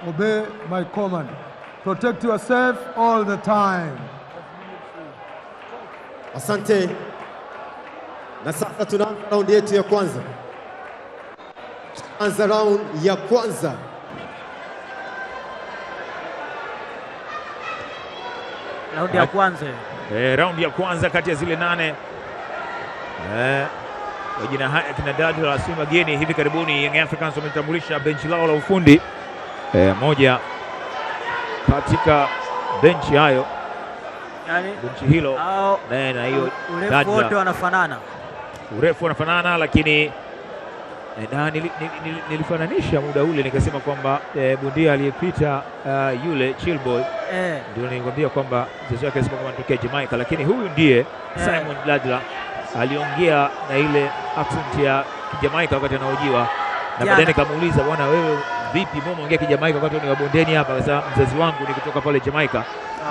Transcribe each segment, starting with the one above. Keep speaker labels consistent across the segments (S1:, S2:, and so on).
S1: Obey my command. Protect yourself all the time.
S2: Asante. Na sasa tunaanza raundi yetu ya kwanza. Tunaanza round ya kwanza.
S3: Raundi ya kwanza.
S4: Raundi ya kwanza kati ya zile 8. Wajina haya kina Dadla la Sima Geni hivi karibuni Young Africans wametambulisha benchi lao la ufundi. Moja katika benchi hayo,
S3: Yani
S4: benchi hilo na hiyo
S3: urefu wote wanafanana.
S4: Urefu wanafanana, lakini nilifananisha muda ule nikasema kwamba bondia aliyepita yule Chillboy ndio nilikwambia kwamba mchezo wake sema kama anatokea Jamaica, lakini huyu ndiye Simon Dadla aliongea na ile accent ya Kijamaika wakati anahojiwa, na baadaye nikamuuliza, bwana wewe vipi mbona unaongea Kijamaika wakati ni wa bondeni hapa? Akasema mzazi wangu ni kutoka pale Jamaica.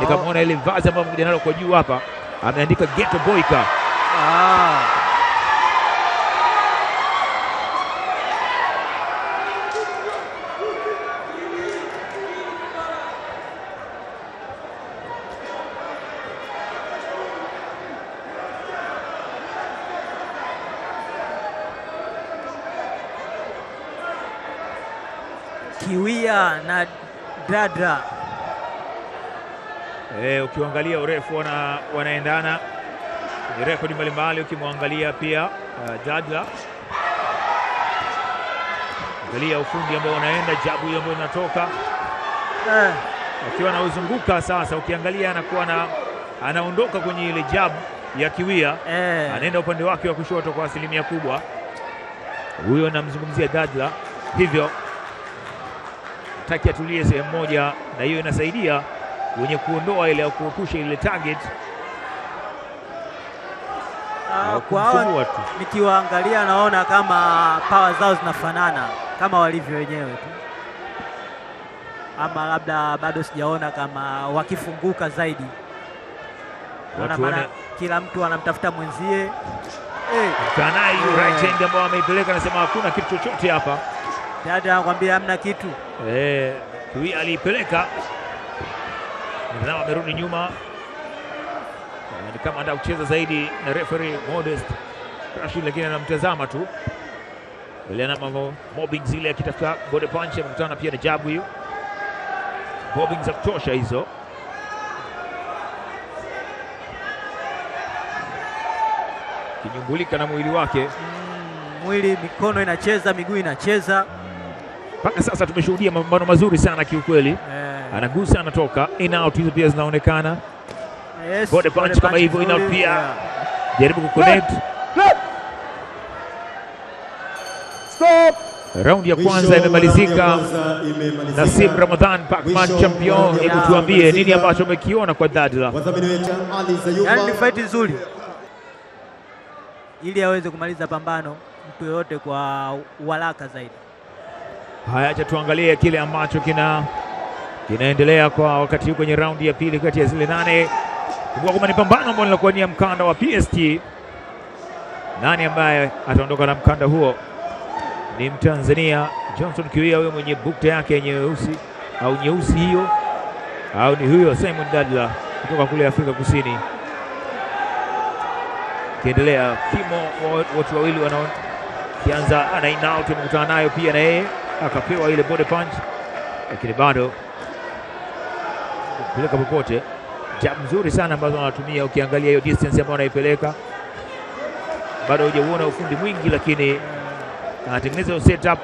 S4: Nikamwona ile vazi ambayo mmoja nalo kwa juu hapa ameandika Ghetto Boyka.
S3: Kiwia na Dadla.
S4: Ukiangalia urefu wanaendana kwenye rekodi mbalimbali. Ukimwangalia pia Dadla, angalia ufundi ambao unaenda, jabu hiyo ambayo inatoka akiwa anauzunguka. Sasa ukiangalia anakuwa anaondoka kwenye ile jabu ya Kiwia, anaenda upande wake wa kushoto kwa asilimia kubwa. Huyo namzungumzia Dadla, hivyo taki atulie sehemu moja, na hiyo inasaidia wenye kuondoa ile au kuepusha ile target.
S3: Kwa nikiwaangalia naona kama power zao zinafanana kama walivyo wenyewe tu, ama labda bado sijaona kama wakifunguka zaidi. Maana kila mtu anamtafuta mwenzie.
S4: Kanai right hand ambao ameipeleka, anasema hakuna kitu chochote hapa.
S3: Dada anakuambia hamna kitu.
S4: Kiwia aliipeleka, na amerudi nyuma, ni kama anataka kucheza zaidi na referee Modest Rashid, lakini anamtazama tu ile na mobbing zile, akitafuta body punch. Amekutana pia na jabu hiyo, mobbing za kutosha hizo. Kinyumbulika na mwili wake,
S3: mwili, mikono inacheza, miguu inacheza.
S4: Mpaka sasa tumeshuhudia mapambano mazuri sana kiukweli. Anagusa, anatoka, in out, hizo pia zinaonekana. Body punch kama hivyo, in out pia. Jaribu kuconnect.
S1: Stop.
S4: Raundi ya kwanza imemalizika. Nasib Ramadhan, Pacman champion, hebu tuambie nini ambacho umekiona kwa Dadla?
S3: Yaani ni fight nzuri, ili aweze kumaliza pambano mtu yoyote kwa uharaka zaidi.
S4: Haya, acha tuangalie kile ambacho kinaendelea kwa wakati huu kwenye raundi ya pili kati ya zile 8. Kumbuka kwamba ni pambano ambalo linakuwa ni mkanda wa PST. Nani ambaye ataondoka na mkanda huo? Ni Mtanzania Johnson Kiwia, huyo mwenye bukta yake nyeusi au nyeusi hiyo, au ni huyo Simon Dadla kutoka kule Afrika Kusini? Kiendelea kimo, watu wawili kianza ana in out, amekutana nayo pia na yeye akapewa ile body punch, lakini bado kupeleka popote. Jab nzuri sana ambazo anatumia, ukiangalia hiyo distance ambayo anaipeleka, bado hujaona ufundi mwingi, lakini anatengeneza setup.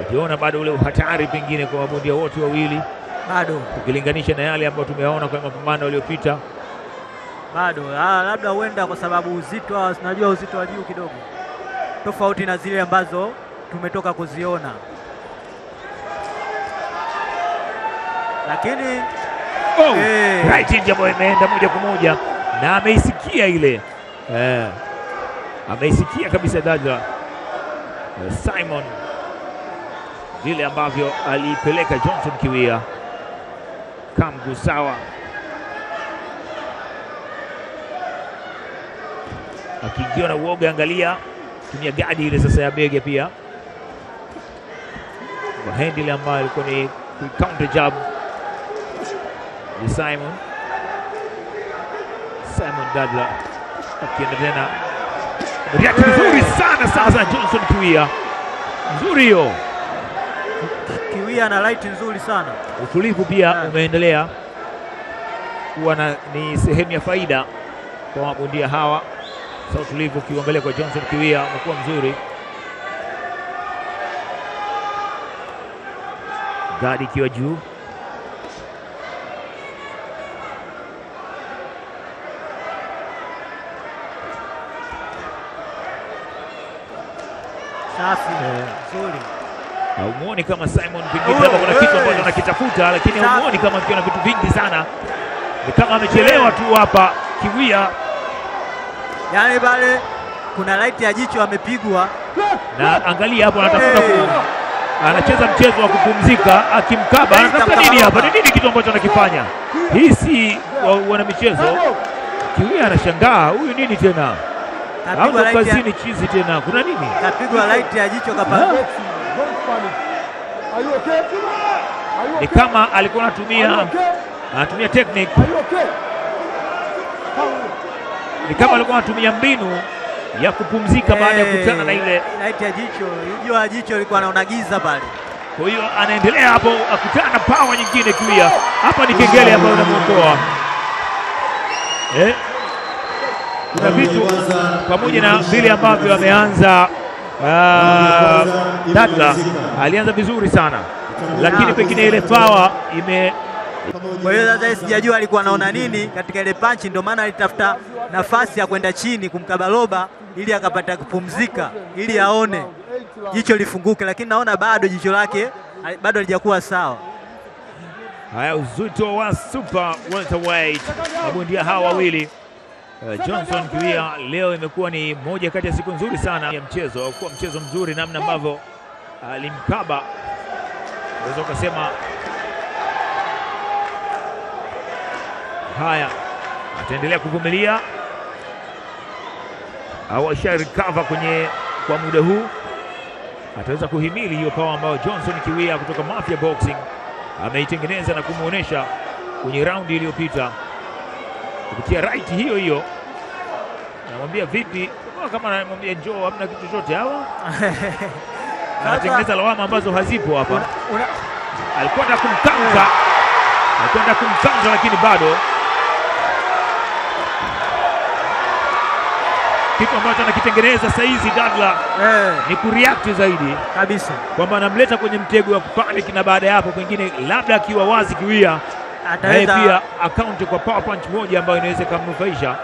S4: Ukiona bado ule uhatari pengine kwa mabondia wote wawili,
S3: bado
S4: ukilinganisha na yale ambayo tumeona kwa mapambano yaliyopita,
S3: bado labda huenda kwa sababu uzito, tunajua uzito wa juu kidogo tofauti na zile ambazo tumetoka kuziona, lakini
S4: right hand ambayo imeenda moja kwa moja na ameisikia ile, ameisikia kabisa Dadla Simon vile ambavyo aliipeleka Johnson Kiwia. Kamgusawa akiingia na uoga, angalia tumia gadi ile sasa ya bege pia. kwa handle ambayo ilikuwa ni counter jab ni Simon Dadla akienda tena react nzuri sana sasa. Johnson Kiwia nzuri hiyo,
S3: Kiwia na light nzuri sana.
S4: Utulivu pia umeendelea kuwa ni sehemu ya faida kwa mabondia hawa. Sasa utulivu ukiangalia kwa Johnson Kiwia umekuwa mzuri, gadi ikiwa juu.
S3: Safi, nzuri.
S4: Haumuoni kama Simon pengine hapa kuna kitu ambacho anakitafuta, lakini haumuoni kama akiona vitu vingi sana, ni kama amechelewa tu hapa Kiwia.
S3: Yaani pale kuna light ya jicho amepigwa,
S4: na angalia hapo anatafuta anacheza mchezo wa kupumzika, akimkaba anatafuta nini hapa? Ni nini kitu ambacho anakifanya? Hii si wana michezo. Kiwia anashangaa, huyu nini tena? Hapo kazini chizi tena, kuna nini?
S3: Kapigwa light ya jicho kapigwa.
S4: Ni kama alikuwa anatumia technique, ni kama alikuwa anatumia mbinu ya kupumzika baada ya kukutana na ile
S3: light ya jicho. Unajua jicho lilikuwa anaona giza pale.
S4: Kwa hiyo anaendelea hapo, akutana na power nyingine Kiwia. Hapa ni kengele ambayo inamuokoa. Kuna vitu pamoja na vile ambavyo ameanza Dadla alianza vizuri sana, lakini pengine ile power ime.
S3: Kwa hiyo sasa sijajua alikuwa anaona nini katika ile punch, ndio maana alitafuta nafasi ya kwenda chini kumkaba roba ili akapata kupumzika, ili aone jicho lifunguke, lakini naona bado jicho lake bado halijakuwa sawa.
S4: Haya, uzito wa super welterweight mabondia hawa wawili. Johnson Kiwia leo imekuwa ni moja kati ya siku nzuri sana ya mchezo, kuwa mchezo mzuri namna ambavyo alimkaba, unaweza ukasema. Haya, ataendelea kuvumilia au asharecover kwa muda huu, ataweza kuhimili hiyo power ambayo Johnson Kiwia kutoka Mafia Boxing ameitengeneza na kumuonesha kwenye raundi iliyopita kupitia right hiyo hiyo. Anamwambia vipi, kama anamwambia njoo, hamna kitu chochote hawa. Anatengeneza lawama ambazo hazipo hapa. Alikwenda kumkanga, lakini bado kitu ambacho anakitengeneza saizi Dadla ni kureact zaidi
S3: kabisa, kwamba
S4: anamleta kwenye mtego wa kupanic, na baada ya hapo pengine labda akiwa wazi Kiwia ataweza pia account kwa power punch moja ambayo inaweza kumnufaisha,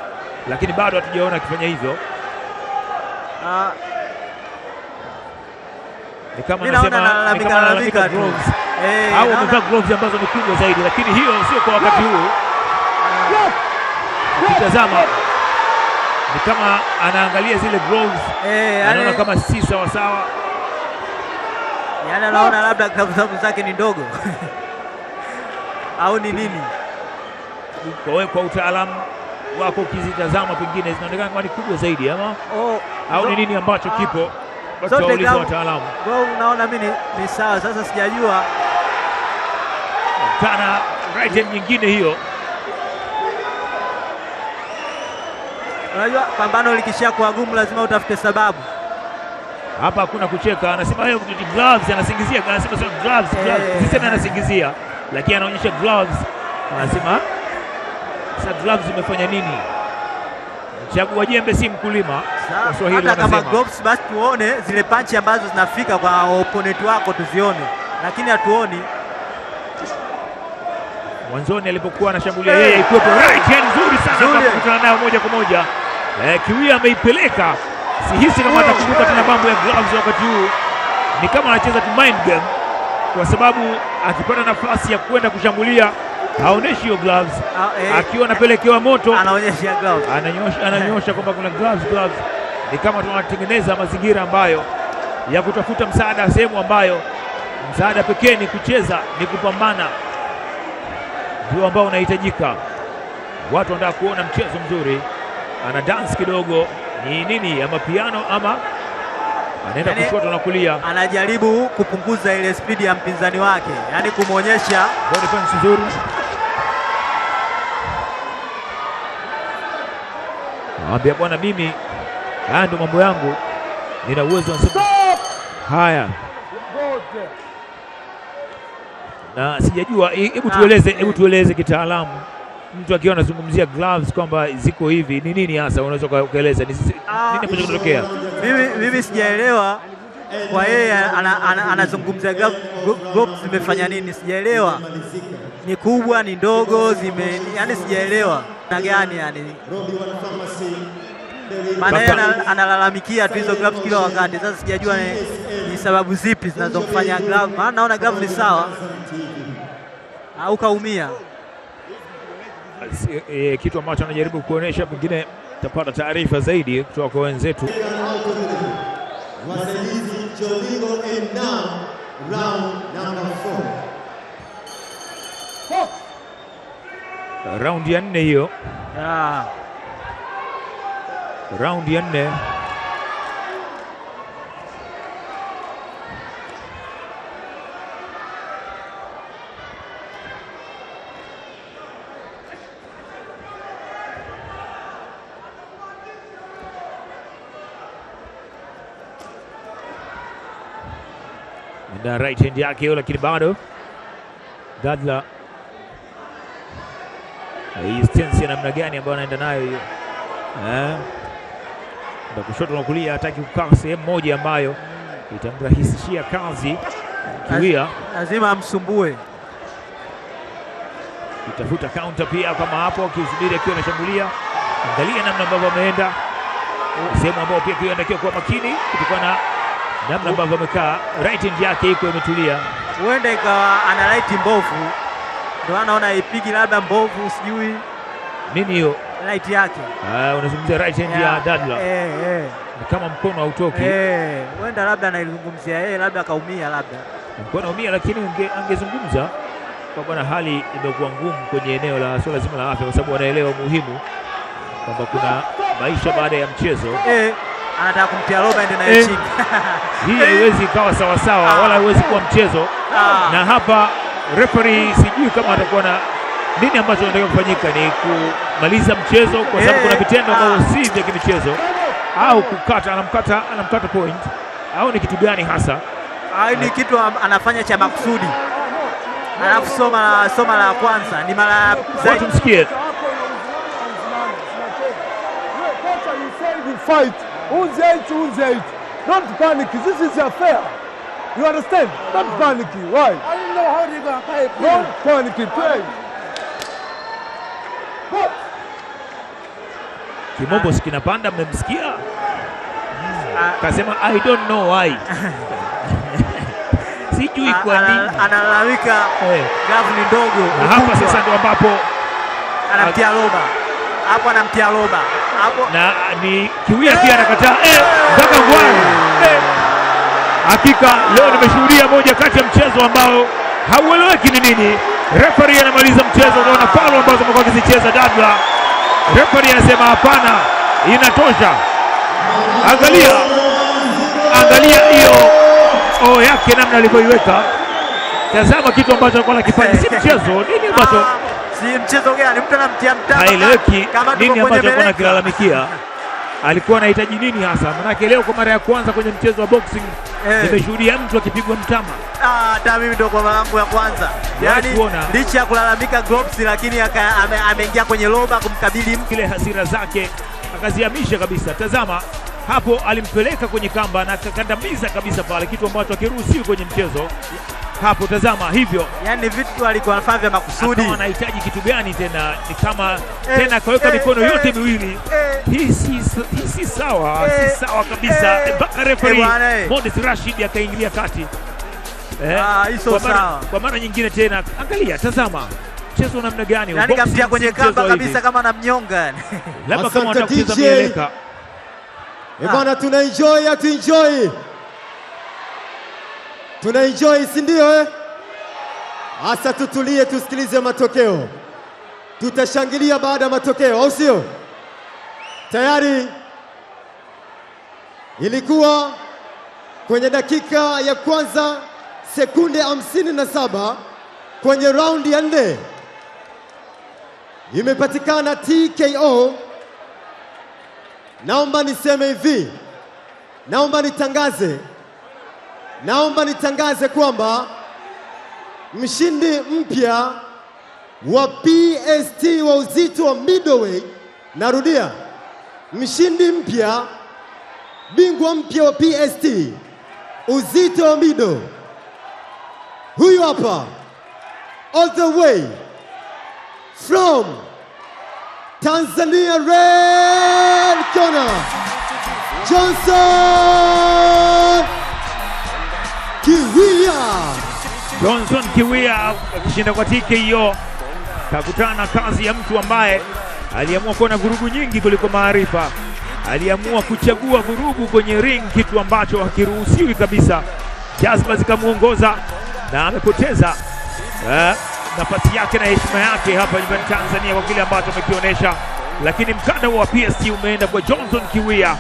S4: lakini bado hatujaona akifanya hivyo. Ni kama analalamika gloves au amevaa gloves ambazo ni kubwa zaidi, lakini hiyo sio kwa wakati huu. Ukitazama ni kama anaangalia zile gloves, anaona kama si sawa sawa,
S3: yaani anaona labda gloves zake ni ndogo au ni nini.
S4: Kwa utaalamu wako ukizitazama pengine zinaonekana kama ni kubwa zaidi ama au ni nini ambacho kipo, wauliza wataalamu.
S3: Unaona mimi ni sawa. Sasa sijajua
S4: tana right hand nyingine hiyo.
S3: Unajua pambano likishia kwa gumu lazima utafute sababu.
S4: Hapa hakuna kucheka, anasema yeye ni gloves, anasingizia, anasema sio gloves. Sisema anasingizia, lakini anaonyesha gloves. Anasema sasa gloves zimefanya nini? Chagua jembe si mkulima. Waswahili wanasema
S3: kama gloves basi tuone zile punch ambazo zinafika kwa opponent wako tuzione, lakini hatuoni.
S4: Mwanzoni alipokuwa anashambulia yeye ilikuwa right hand nzuri sana kukutana nayo moja kwa moja. Kiwia ameipeleka, sihisi kama atakumbuka tena mambo ya gloves wakati huu. Ni kama anacheza tu mind game, kwa sababu akipata nafasi ya kwenda kushambulia haoneshi hiyo gloves. Akiwa anapelekewa moto
S3: anaonyesha gloves,
S4: ananyosha kwamba kuna gloves. Ni kama tunatengeneza mazingira ambayo ya kutafuta msaada, sehemu ambayo msaada pekee ni kucheza, ni kupambana, ndio ambao unahitajika. Watu wanataka kuona mchezo mzuri. Ana dance kidogo, ni nini ama piano ama anaenda kushoto na kulia,
S3: anajaribu kupunguza ile spidi ya mpinzani wake, yani kumwonyesha
S4: body punch nzuri. Ambia bwana, mimi haya ndo mambo yangu, nina uwezo haya. Na sijajua, hebu tueleze kitaalamu, mtu akiwa anazungumzia gloves kwamba ziko hivi, ni nini hasa unaweza kueleza nini ambacho kinatokea?
S3: Mimi sijaelewa kwa yeye anazungumzia gloves zimefanya nini, sijaelewa. Ni kubwa, ni ndogo, yani sijaelewa na gani yani. Maana yeye analalamikia tu hizo gloves kila wakati. Sasa sijajua ni sababu zipi zinazomfanya glove, maana naona glove ni sawa au kaumia.
S4: Kitu ambacho anajaribu kuonesha, pengine tapata taarifa zaidi kutoka kwa wenzetu. Raundi ya 4 hiyo, raundi ya 4. Na right hand yake hiyo, lakini bado Dadla hii stance ya namna gani ambayo anaenda nayo hiyo, ndio kushoto na kulia, hataki kukaa sehemu moja ambayo itamrahisishia kazi. Kiwia
S3: lazima amsumbue,
S4: itafuta counter pia kama hapo, akisubiri akiwa anashambulia. Angalia namna ambavyo ameenda, sehemu ambayo pia Kiwia anatakiwa kuwa makini kutokana na namna ambavyo amekaa. Right hand yake iko imetulia,
S3: huenda ikawa ana right mbovu, ndio anaona ipigi labda mbovu, sijui
S4: nini hiyo
S3: right yake.
S4: Unazungumzia right hand ya Dadla, ni kama mkono hautoki.
S3: Huenda labda anaizungumzia yeye, labda akaumia, labda
S4: mkono umia, lakini angezungumza kwa bwana, hali imekuwa ngumu kwenye eneo la swala zima la afya, kwa sababu anaelewa umuhimu kwamba kuna maisha baada ya mchezo.
S3: Anataka kumtia roba ndio naye chini.
S4: Hii haiwezi ikawa sawa sawa, wala haiwezi kuwa mchezo. Na hapa referee sijui kama atakuwa na nini ambacho anataka kufanyika, ni kumaliza mchezo kwa sababu kuna vitendo ambavyo si vya kimichezo, au kukata, anamkata point, au ni kitu gani hasa?
S3: Ni kitu anafanya cha makusudi. Alafu soma la kwanza ni mara zaidi.
S4: Tumsikie.
S1: Fight. Who's eight? Don't panic. This is affair. You understand? Don't panic. Why? I don't know how they're going to fight. Don't panic. Play.
S4: Kimombo kinapanda, mmemsikia? Kasema I don't know why. Sijui kwa nini.
S3: Analalamika gavu ni ndogo.
S4: Na hapa sasa ndio ambapo
S3: anamtia roba. Hapo anamtia roba. Hapo
S4: na ni Kiwia pia anakataa mpaka ngwani. Hakika leo nimeshuhudia moja kati ya mchezo ambao haueleweki ni nini. Referee anamaliza mchezo, unaona foul ambazo amekuwa akizicheza Dadla. Referee anasema hapana, inatosha. Angalia hiyo yake namna alivyoiweka. Tazama kitu ambacho alikuwa anakifanya, si mchezo. Nini ambacho
S3: si mchezo gani? Mtu anamtia mtama.
S4: Haeleweki nini ambacho alikuwa anakilalamikia. Alikuwa anahitaji nini hasa? Maana leo kwa mara ya kwanza kwenye mchezo wa boxing nimeshuhudia mtu akipigwa mtama.
S3: Hata mimi ndio kwa mara yangu ya kwanza. Yaani licha ya kulalamika gloves, lakini ameingia kwenye roba kumkabili mtu.
S4: Kile hasira zake akazihamisha kabisa. Tazama hapo, alimpeleka kwenye kamba na akakandamiza kabisa pale, kitu ambacho hakiruhusiwi kwenye mchezo. Hapo tazama hivyo,
S3: yani vitu alikuwa anafanya vya makusudi.
S4: Anahitaji kitu gani tena? Ni kama tena akaweka mikono yote miwili. Hii si sawa, si sawa kabisa. Mpaka referee Modest Rashid akaingilia kati. Kwa mara nyingine tena, angalia, tazama mchezo namna gani,
S3: yani kamtia kwenye kamba kabisa kama anamnyonga yani.
S4: Labda kama watakucheza mieleka.
S2: Bwana, tunaenjoy, tunaenjoy, si ndio? Hasa tutulie, tusikilize matokeo, tutashangilia baada ya matokeo, au sio? Tayari ilikuwa kwenye dakika ya kwanza sekunde 57 kwenye raundi ya 4 imepatikana TKO. Naomba niseme hivi, naomba nitangaze kwamba mshindi mpya wa PST wa uzito wa middleweight, narudia, mshindi mpya, bingwa mpya wa PST uzito wa middle, huyu hapa, all the way from Tanzania, red corner, Johnson Kiwia.
S4: Johnson Kiwia akishinda kwa TKO, kakutana na kazi ya mtu ambaye aliamua kuona vurugu nyingi kuliko maarifa. Aliamua kuchagua vurugu kwenye ring, kitu ambacho hakiruhusiwi kabisa. Jazba zikamuongoza na amepoteza nafasi yake na heshima yake hapa nyumbani Tanzania kwa kile ambacho amekionyesha, lakini mkanda wa PST umeenda kwa Johnson Kiwia.